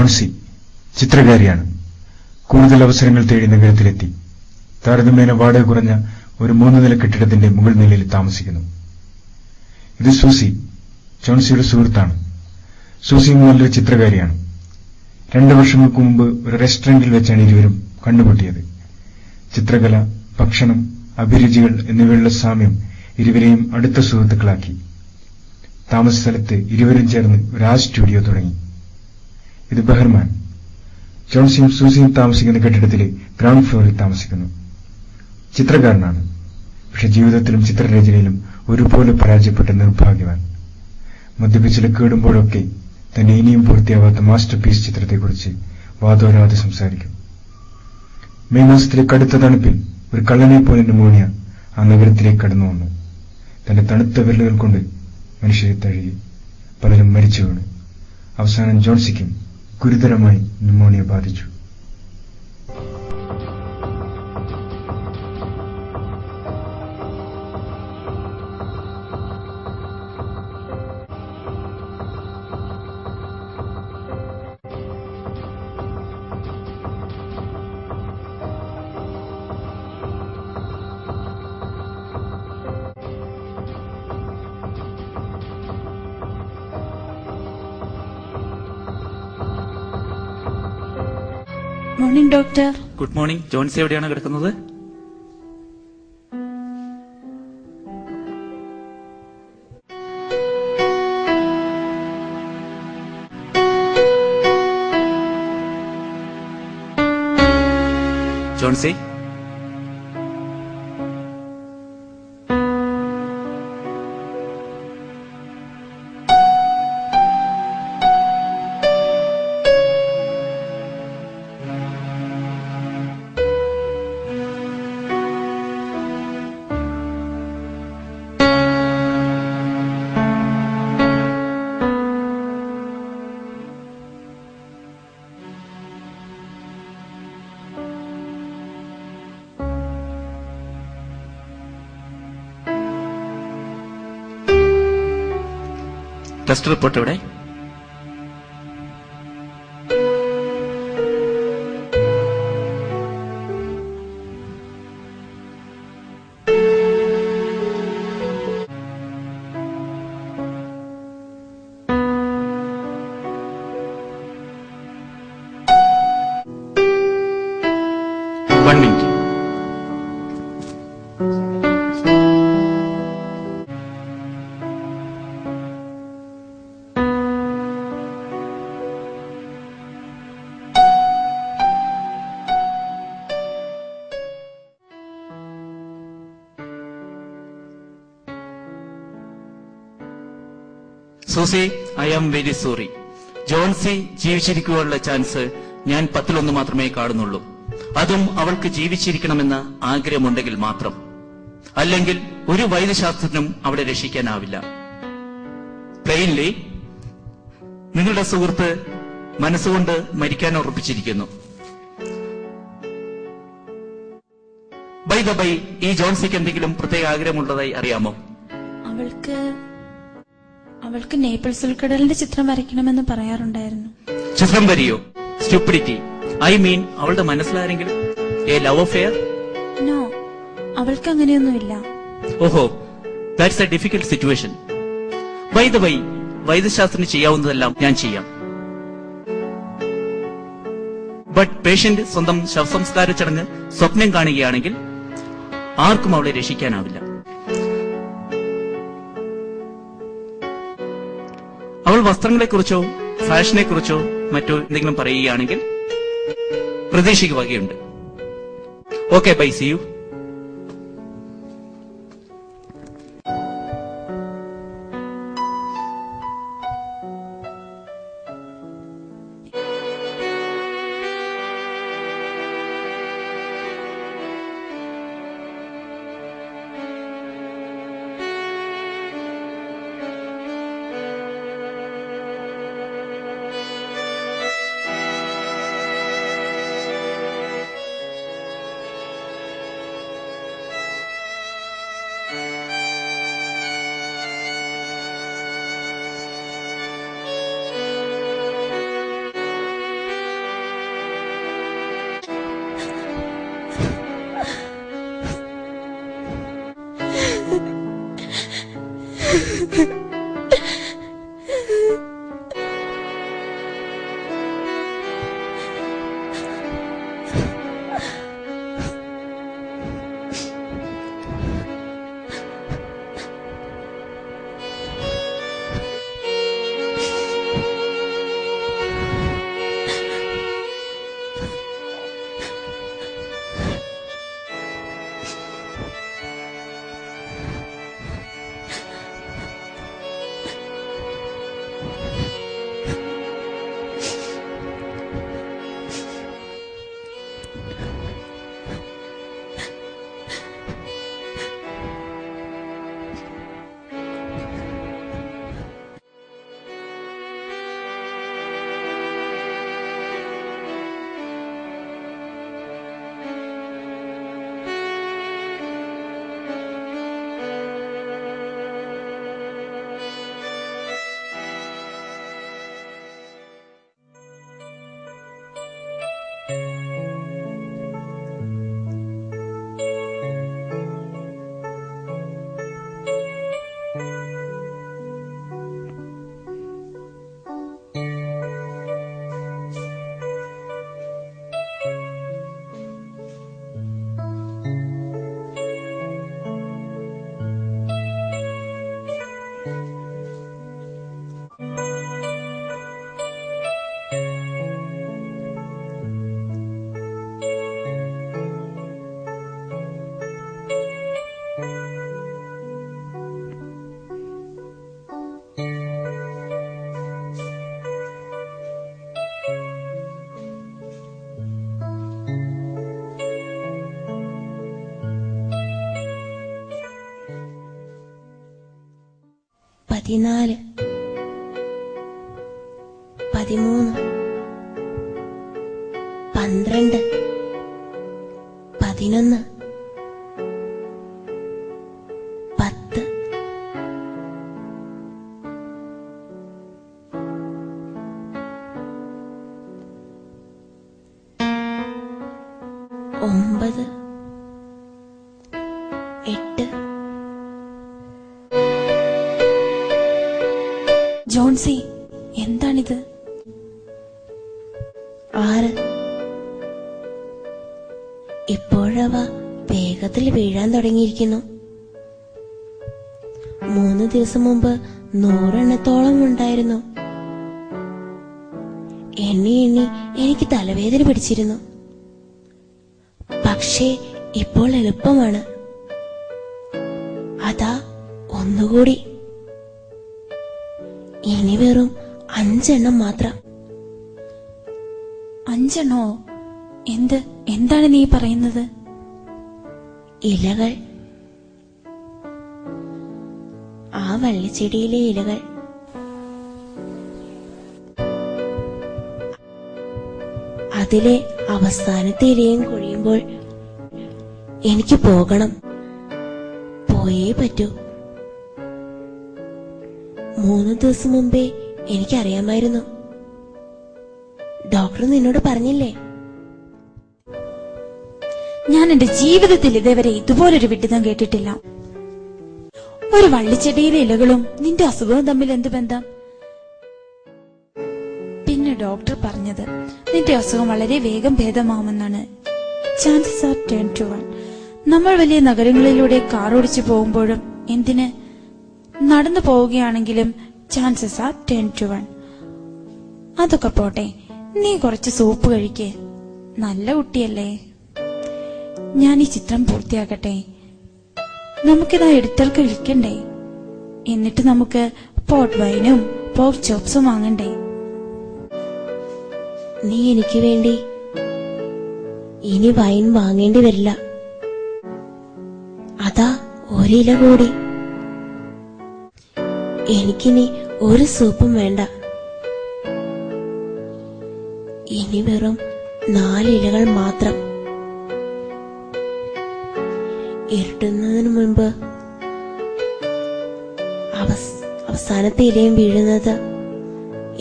ജോൺസി ചിത്രകാരിയാണ്. കൂടുതൽ അവസരങ്ങൾ തേടി നഗരത്തിലെത്തി. താരതമ്യേന വാടക കുറഞ്ഞ ഒരു 3 നില കെട്ടിടത്തിന്റെ മുകൾ നിലയിൽ താമസിക്കുന്നു. ഇത് സൂസി, ജോൺസിയുടെ സുഹൃത്താണ്. സൂസിയും നല്ലൊരു ചിത്രകാരിയാണ്. 2 വർഷങ്ങൾക്ക് മുമ്പ് ഒരു റെസ്റ്റോറന്റിൽ വെച്ചാണ് ഇരുവരും കണ്ടുമുട്ടിയത്. ചിത്രകല, ഭക്ഷണം, അഭിരുചികൾ എന്നിവയുള്ള സാമ്യം ഇരുവരെയും അടുത്ത സുഹൃത്തുക്കളാക്കി. താമസ സ്ഥലത്ത് ഇരുവരും ചേർന്ന് ഒരു ആർട്ട് സ്റ്റുഡിയോ തുടങ്ങി. ഇത് ബഹർമാൻ. ജോൺസിയും സൂസിയും താമസിക്കുന്ന കെട്ടിടത്തിലെ ഗ്രൗണ്ട് ഫ്ലോറിൽ താമസിക്കുന്നു. ചിത്രകാരനാണ്, പക്ഷെ ജീവിതത്തിലും ചിത്രരചനയിലും ഒരുപോലെ പരാജയപ്പെട്ട നിർഭാഗ്യവാൻ. മദ്യപിച്ച് കേടുമ്പോഴൊക്കെ തന്റെ ഇനിയും പൂർത്തിയാവാത്ത മാസ്റ്റർ പീസ് ചിത്രത്തെക്കുറിച്ച് വാദോരാതെ സംസാരിക്കും. മെയ് മാസത്തിലെ കടുത്ത തണുപ്പിൽ ഒരു കള്ളനെ പോലെ ന്യൂമോണിയ ആ നഗരത്തിലേക്ക് കടന്നു വന്നു. തന്റെ തണുത്ത വിരലുകൾ കൊണ്ട് മനുഷ്യരെ തഴുകി. പലരും മരിച്ചു വീണു. അവസാനം ജോൺസിക്കും ഗുരുതരമായി ന്യൂമോണിയ ബാധിച്ചു. Morning doctor. Good morning. Johnsy എവിടെയാണ് കിടക്കുന്നത്? ജോൺസി, ടെസ്റ്റ് റിപ്പോർട്ട് എവിടെ? One minute. Susie, I am very sorry. Johnsy ജീവിച്ചിരിക്കുവാനുള്ള ചാൻസ് ഞാൻ 10-1 മാത്രമേ കാണുന്നുള്ളൂ. അതും അവൾക്ക് ജീവിച്ചിരിക്കണമെന്ന ആഗ്രഹമുണ്ടെങ്കിൽ മാത്രം. അല്ലെങ്കിൽ ഒരു വൈദ്യശാസ്ത്രജ്ഞനും അവളെ രക്ഷിക്കാനാവില്ല. പ്ലെയിൻലി, നിങ്ങളുടെ സുഹൃത്ത് മനസ്സുകൊണ്ട് മരിക്കാൻ ഉറപ്പിച്ചിരിക്കുന്നു. ബൈ ദ ബൈ, ഈ ജോൺസിക്ക് എന്തെങ്കിലും പ്രത്യേക ആഗ്രഹമുള്ളതായി അറിയാമോ? അവൾക്ക് നേപ്പിൾസ് ഉൾക്കടലിന്റെ ചിത്രം വരയ്ക്കണമെന്ന് പറയാറുണ്ടായിരുന്നു. ചിത്രം വരിയോ? സ്റ്റുപ്പിഡിറ്റി. ഐ മീൻ, അവളുടെ മനസ്സിലാരെങ്കിലും എ ലവ് അഫെയർ? നോ, അവൾക്ക് അങ്ങനെയൊന്നുമില്ല. ഓഹോ, that's a difficult situation. By the by, വൈദ്യശാസ്ത്രത്തിന് ചെയ്യാവുന്നതെല്ലാം ഞാൻ ചെയ്യാം. ബട്ട് പേഷ്യന്റ് സ്വന്തം ശവസംസ്കാര ചടങ്ങ് സ്വപ്നം കാണുകയാണെങ്കിൽ ആർക്കും അവളെ രക്ഷിക്കാനാവില്ല. അവൾ വസ്ത്രങ്ങളെക്കുറിച്ചോ ഫാഷനെക്കുറിച്ചോ മറ്റോ എന്തെങ്കിലും പറയുകയാണെങ്കിൽ പ്രതീക്ഷയ്ക്ക് വകയുണ്ട്. Okay, bye, see you. 14, 13, 12, 11, 10. ഒമ്പത്, 8. ജോൺസി, എന്താണിത്? 6. ഇപ്പോഴവ വേഗത്തിൽ വീഴാൻ തുടങ്ങിയിരിക്കുന്നു. 3 ദിവസം മുമ്പ് 100 എണ്ണത്തോളം ഉണ്ടായിരുന്നു. എണ്ണി എനിക്ക് തലവേദന പിടിച്ചിരുന്നു. പക്ഷേ ഇപ്പോൾ എളുപ്പമാണ്. അതാ ഒന്നുകൂടി. ഇനി വെറും 5 എണ്ണം മാത്രം. 5 എണ്ണോ? എന്താണ് നീ പറയുന്നത്? ഇലകൾ, ആ വള്ളിച്ചെടിയിലെ ഇലകൾ. അതിലെ അവസാനത്തെ ഇലയും കൊഴിയുമ്പോൾ എനിക്ക് പോകണം. പോയേ പറ്റൂ. 3 ദിവസം മുമ്പേ എനിക്കറിയാമായിരുന്നു. ഡോക്ടർ നിന്നോട് പറഞ്ഞില്ലേ? ഞാൻ എന്റെ ജീവിതത്തിൽ ഇതേവരെ ഇതുപോലൊരു വിഡിതം കേട്ടിട്ടില്ല. ഒരു വള്ളിച്ചെടിയിലെ ഇലകളും നിന്റെ അസുഖവും തമ്മിൽ എന്ത് ബന്ധം? പിന്നെ ഡോക്ടർ പറഞ്ഞത് നിന്റെ അസുഖം വളരെ വേഗം ഭേദമാവുമെന്നാണ്. Chances are 10-1. നമ്മൾ വലിയ നഗരങ്ങളിലൂടെ കാർ ഓടിച്ചു പോകുമ്പോഴും, എന്തിന് നടന്നു പോവുകയാണെങ്കിലും ചാൻസസ് ആർ 10-1. അതൊക്കെ പോട്ടെ, നീ കുറച്ച് സൂപ്പ് കഴിക്ക്. നല്ല കുട്ടിയല്ലേ. ഞാൻ ഈ ചിത്രം പൂർത്തിയാക്കട്ടെ. നമുക്കിതാ എഡിറ്റർക്ക് വിൽക്കണ്ടേ? എന്നിട്ട് നമുക്ക് പോട്ട് വൈനും പോർക്ക് ചോപ്സും വാങ്ങണ്ടേ? നീ എനിക്ക് വേണ്ടി ഇനി വൈൻ വാങ്ങേണ്ടി വരില്ല. അതാ ഒരില കൂടി. എനിക്കിനി ഒരു സൂപ്പും വേണ്ട. ഇനി വെറും 4 ഇലകൾ മാത്രം. ഇരുട്ടുന്നതിന് മുൻപ് അവസാനത്തെ ഇലയും വീഴുന്നത്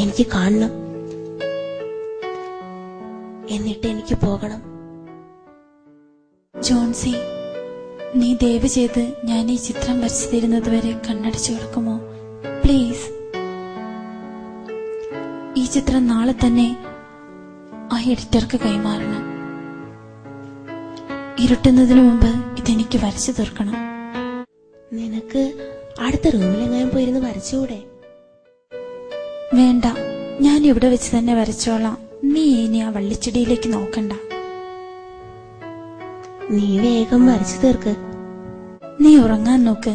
എനിക്ക് കാണണം. എന്നിട്ട് എനിക്ക് പോകണം. ജോൺസി, നീ ദയവ് ചെയ്ത് ഞാൻ ഈ ചിത്രം വരച്ചു തരുന്നത് വരെ കണ്ണടച്ചു കിടക്കുമോ? പ്ലീസ്. ഈ ചിത്രം നാളെ തന്നെ ആ എഡിറ്റർക്ക് കൈമാറണം. ഇരുട്ടുന്നതിന് മുമ്പ് ഇതെനിക്ക് വരച്ചു തീർക്കണം. നിനക്ക് അടുത്ത റൂമിലെങ്ങാനും പോയിരുന്ന് വരച്ചുകൂടെ? വേണ്ട, ഞാൻ ഇവിടെ വെച്ച് തന്നെ വരച്ചോളാം. നീ ഇനി ആ വള്ളിച്ചെടിയിലേക്ക് നോക്കണ്ട. നീ വേഗം വരച്ചു തീർക്ക്. നീ ഉറങ്ങാൻ നോക്ക്.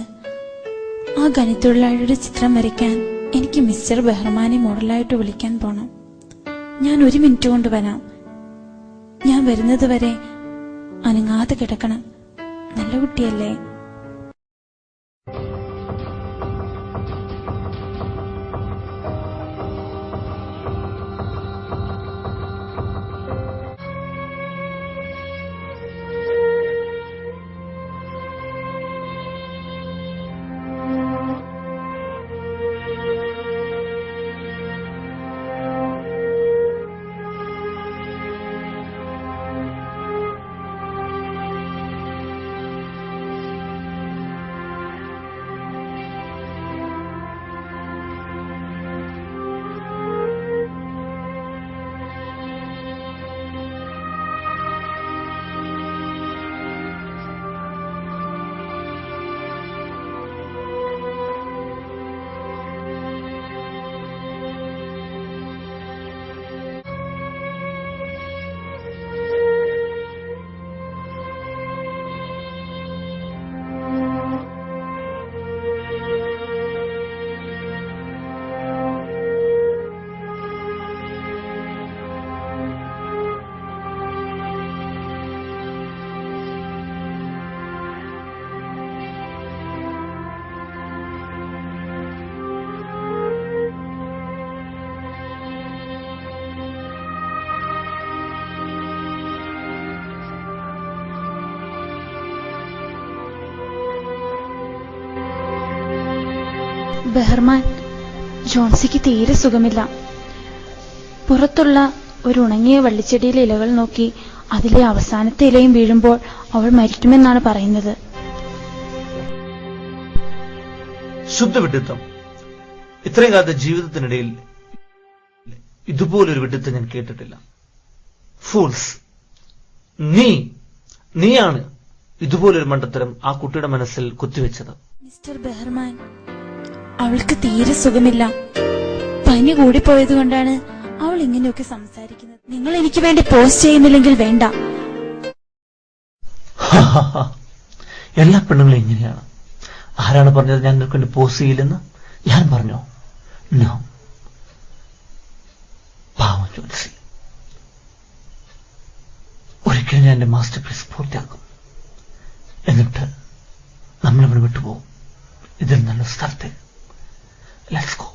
ആ ഖനിത്തൊഴിലാളിയുടെ ചിത്രം വരയ്ക്കാൻ എനിക്ക് മിസ്റ്റർ ബെഹ്റമാനെ മോഡലായിട്ട് വിളിക്കാൻ പോണം. ഞാൻ 1 മിനിറ്റ് കൊണ്ട് വരാം. ഞാൻ വരുന്നത് വരെ അനങ്ങാതെ കിടക്കണം. നല്ല കുട്ടിയല്ലേ? ബെഹർമാൻ, ജോൺസിക്ക് തീരെ സുഖമില്ല. പുറത്തുള്ള ഒരു ഉണങ്ങിയ വള്ളിച്ചെടിയിലെ ഇലകൾ നോക്കി അതിലെ അവസാനത്തെ ഇലയും വീഴുമ്പോൾ അവൾ മരിക്കുമെന്നാണ് പറയുന്നത്. ശുദ്ധവിഡിത്തം. ഇത്രയും കാലത്തെ ജീവിതത്തിനിടയിൽ ഇതുപോലൊരു വിഡിത്തം ഞാൻ കേട്ടിട്ടില്ല. ഫൂൾസ്. നീയാണ് ഇതുപോലൊരു മണ്ടത്തരം ആ കുട്ടിയുടെ മനസ്സിൽ കുത്തിവെച്ചത്. മിസ്റ്റർ ബെഹർമാൻ, അവൾക്ക് തീരെ സുഖമില്ല. പനി കൂടിപ്പോയത് കൊണ്ടാണ് അവൾ ഇങ്ങനെയൊക്കെ സംസാരിക്കുന്നത്. നിങ്ങൾ എനിക്ക് വേണ്ടി പോസ്റ്റ് ചെയ്യുന്നില്ലെങ്കിൽ വേണ്ട. എല്ലാ പെണ്ണുങ്ങളും ഇങ്ങനെയാണ്. ആരാണ് പറഞ്ഞത് ഞാൻ നിനക്ക് വേണ്ടി പോസ്റ്റ് ചെയ്യില്ലെന്ന്? ഞാൻ പറഞ്ഞോ? നോ. പാവം ജോൺസി. ഒരിക്കലും ഞാൻ എന്റെ മാസ്റ്റർ പീസ് പൂർത്തിയാക്കും. എന്നിട്ട് നമ്മളിവിടെ വിട്ടുപോകും. ഇതിൽ നല്ല സ്ഥലത്ത്. Let's go.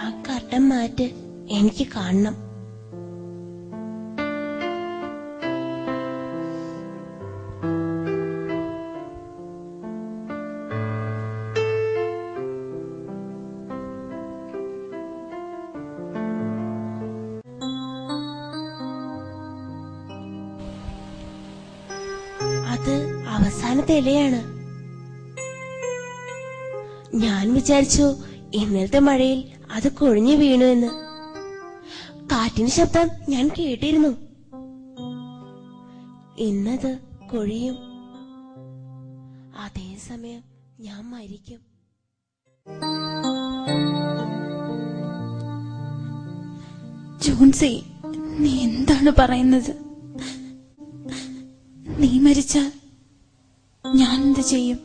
ആ കർട്ടൻ മാറ്റ്, എനിക്ക് കാണണം. അത് അവസാനത്തെ ഇലയാണ്. ഞാൻ വിചാരിച്ചു ഇന്നലത്തെ മഴയിൽ അത് കൊഴിഞ്ഞു വീണു എന്ന്. കാറ്റിന് ശബ്ദം ഞാൻ കേട്ടിരുന്നു. ഇന്നത് കൊഴിയും. അതേസമയം ഞാൻ മരിക്കും. ജോൺസി, നീ എന്താണ് പറയുന്നത്? നീ മരിച്ചാൽ ഞാൻ എന്ത് ചെയ്യും?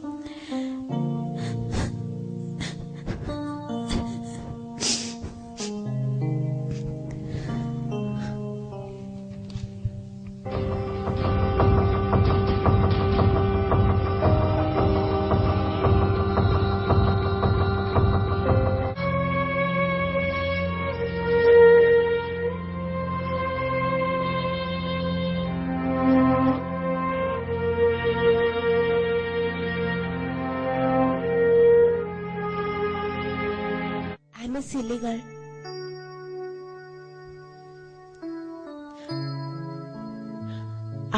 ക്രിസ്മസ് ഇല്ലികൾ.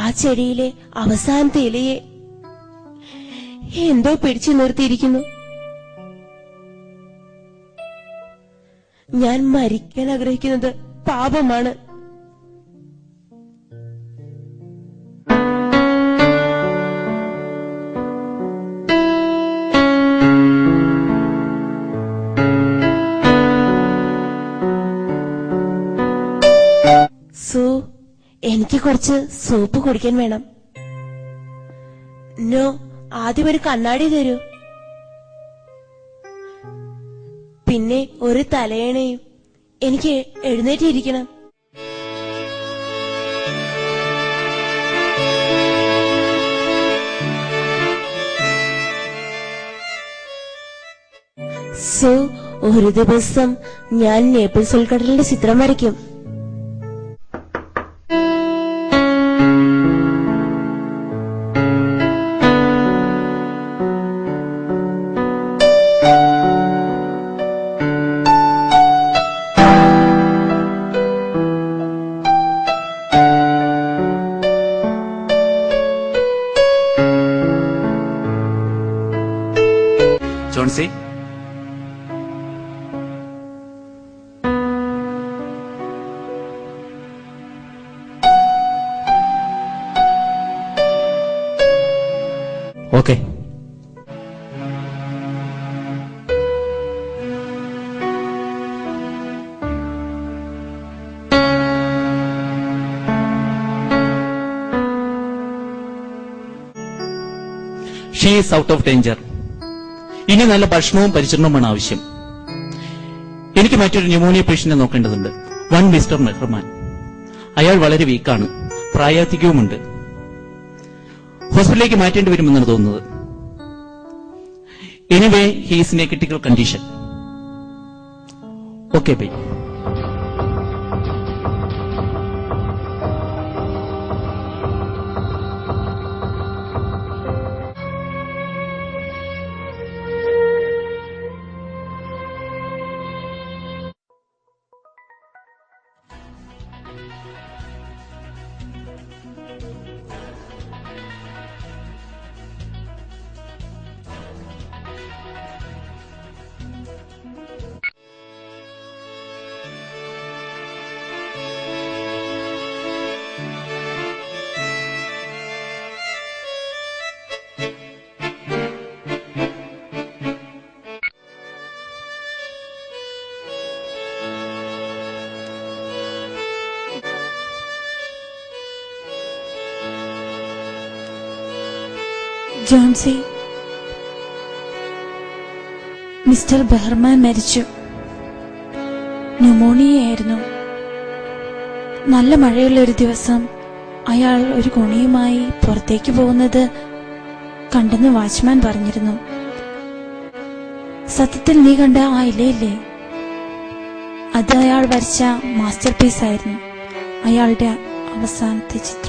ആ ചെടിയിലെ അവസാനത്തെ ഇലയെ എന്തോ പിടിച്ചു നിർത്തിയിരിക്കുന്നു. ഞാൻ മരിക്കാൻ ആഗ്രഹിക്കുന്നത് പാപമാണ്. എനിക്ക് കുറച്ച് സൂപ്പ് കുടിക്കാൻ വേണം. നോ, ആദ്യം ഒരു കണ്ണാടി തരൂ. പിന്നെ ഒരു തലയണയും. എനിക്ക് എഴുന്നേറ്റിരിക്കണം. ഒരു ദിവസം ഞാൻ നേപ്പിൾസ് ഉൾക്കടലിന്റെ ചിത്രം വരയ്ക്കും. Johnsy, okay. She is out of danger. ഇനി നല്ല ഭക്ഷണവും പരിചരണവുമാണ് ആവശ്യം. എനിക്ക് മറ്റൊരു ന്യൂമോണിയ പേഷ്യന്റിനെ നോക്കേണ്ടതുണ്ട്. One mister Mehrman. അയാൾ വളരെ വീക്കാണ്, പ്രായാധികവുമുണ്ട്. ഹോസ്പിറ്റലിലേക്ക് മാറ്റേണ്ടി വരുമെന്നാണ് തോന്നുന്നത്. Anyway, he is in a critical condition. Okay bye. Johnsy, mister Behrman മരിച്ചു. ന്യൂമോണിയയായിരുന്നു. നല്ല മഴയുള്ള ഒരു ദിവസം അയാൾ ഒരു ഗുണിയുമായി പുറത്തേക്ക് പോകുന്നത് കണ്ടെന്ന് വാച്ച്മാൻ പറഞ്ഞിരുന്നു. സത്യത്തിൽ നീ കണ്ട ആ ഇലയില്ലേ, അത് അയാൾ വരച്ച മാസ്റ്റർ പീസ് ആയിരുന്നു. അയാളുടെ അവസാനത്തെ ചിത്രം.